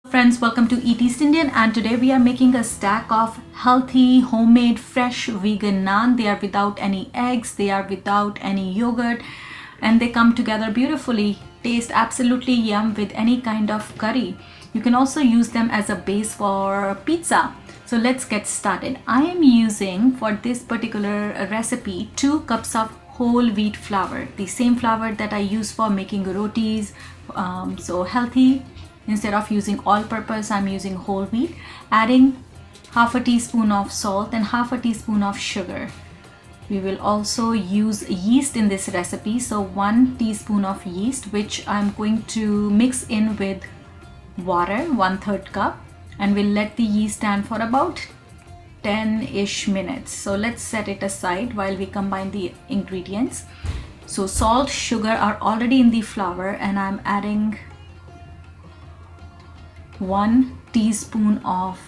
Friends, welcome to Eat East Indian, and today we are making a stack of healthy homemade fresh vegan naan. They are without any eggs, they are without any yogurt, and they come together beautifully. Taste absolutely yum with any kind of curry. You can also use them as a base for pizza. So let's get started. I am using for this particular recipe 2 cups of whole wheat flour, the same flour that I use for making rotis. So healthy. Instead of using all-purpose, I'm using whole wheat. Adding half a teaspoon of salt and half a teaspoon of sugar. We will also use yeast in this recipe. So 1 teaspoon of yeast, which I'm going to mix in with water, 1/3 cup, and we'll let the yeast stand for about 10-ish minutes. So let's set it aside while we combine the ingredients. So salt, sugar are already in the flour, and I'm adding 1 teaspoon of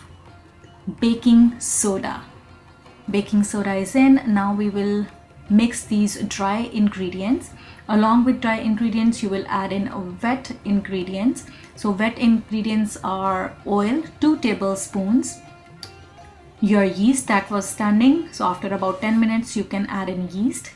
baking soda. Baking soda is in. Now we will mix these dry ingredients. Along with dry ingredients, you will add in wet ingredients. So wet ingredients are oil, 2 tablespoons, your yeast that was standing. So after about 10 minutes, you can add in yeast,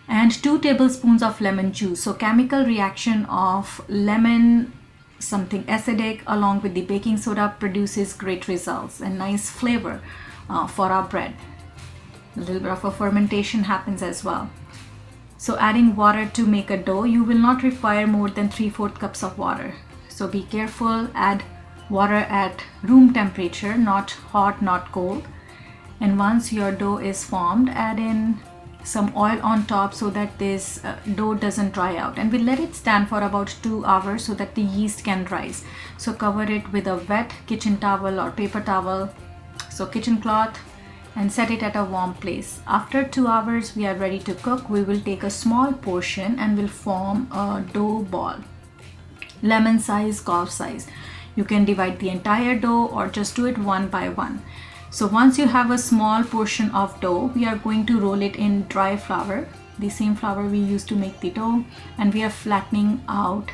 and 2 tablespoons of lemon juice. So chemical reaction of lemon, something acidic, along with the baking soda produces great results and nice flavor for our bread. A little bit of a fermentation happens as well. So adding water to make a dough, you will not require more than 3/4 cups of water. So be careful, add water at room temperature, not hot, not cold. And once your dough is formed, add in some oil on top so that this dough doesn't dry out, and we'll let it stand for about 2 hours so that the yeast can rise. So cover it with a wet kitchen towel or paper towel, so kitchen cloth, and set it at a warm place. After 2 hours, we are ready to cook. We will take a small portion and will form a dough ball, lemon size, golf size. You can divide the entire dough or just do it one by one. So once you have a small portion of dough, we are going to roll it in dry flour, the same flour we used to make the dough, and we are flattening out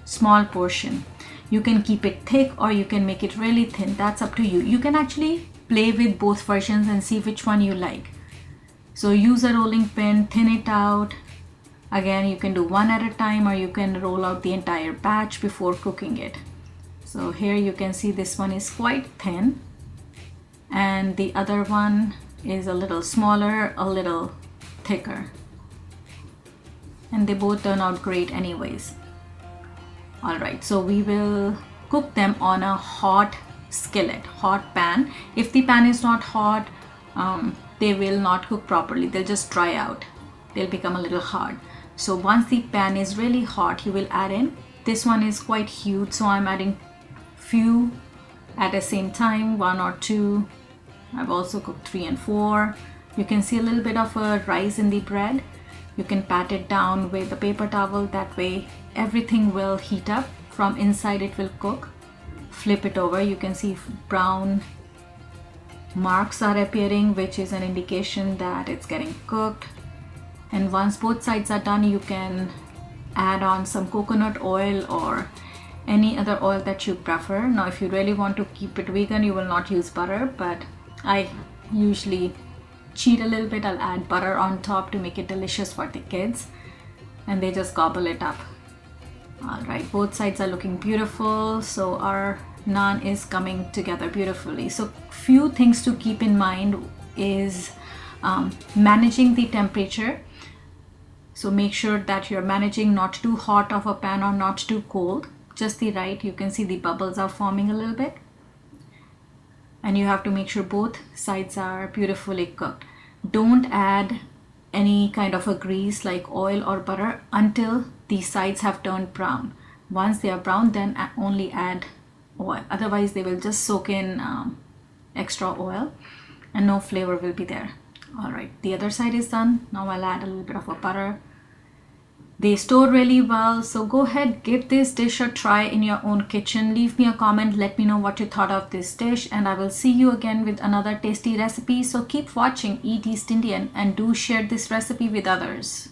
small portion. You can keep it thick or you can make it really thin. That's up to you. You can actually play with both versions and see which one you like. So use a rolling pin, thin it out. Again, you can do one at a time, or you can roll out the entire batch before cooking it. So here you can see this one is quite thin, and the other one is a little smaller, a little thicker, and they both turn out great anyways. All right, so we will cook them on a hot skillet, hot pan. If the pan is not hot, they will not cook properly. They'll just dry out. They'll become a little hard. So once the pan is really hot, you will add in, this one is quite huge, so I'm adding few at the same time, 1 or 2. I've also cooked 3 and 4. You can see a little bit of a rise in the bread. You can pat it down with a paper towel. That way everything will heat up. From inside it will cook. Flip it over. You can see brown marks are appearing, which is an indication that it's getting cooked. And once both sides are done, you can add on some coconut oil or any other oil that you prefer. Now, if you really want to keep it vegan, you will not use butter, but I usually cheat a little bit. I'll add butter on top to make it delicious for the kids, and they just gobble it up. All right, both sides are looking beautiful. So our naan is coming together beautifully. So few things to keep in mind is managing the temperature. So make sure that you're managing not too hot of a pan or not too cold, just the right. You can see the bubbles are forming a little bit, and you have to make sure both sides are beautifully cooked. Don't add any kind of a grease like oil or butter until the sides have turned brown. Once they are brown, then only add oil. Otherwise, they will just soak in extra oil and no flavor will be there. All right, the other side is done. Now I'll add a little bit of a butter. They store really well, so go ahead, give this dish a try in your own kitchen. Leave me a comment, let me know what you thought of this dish, and I will see you again with another tasty recipe. So keep watching Eat East Indian and do share this recipe with others.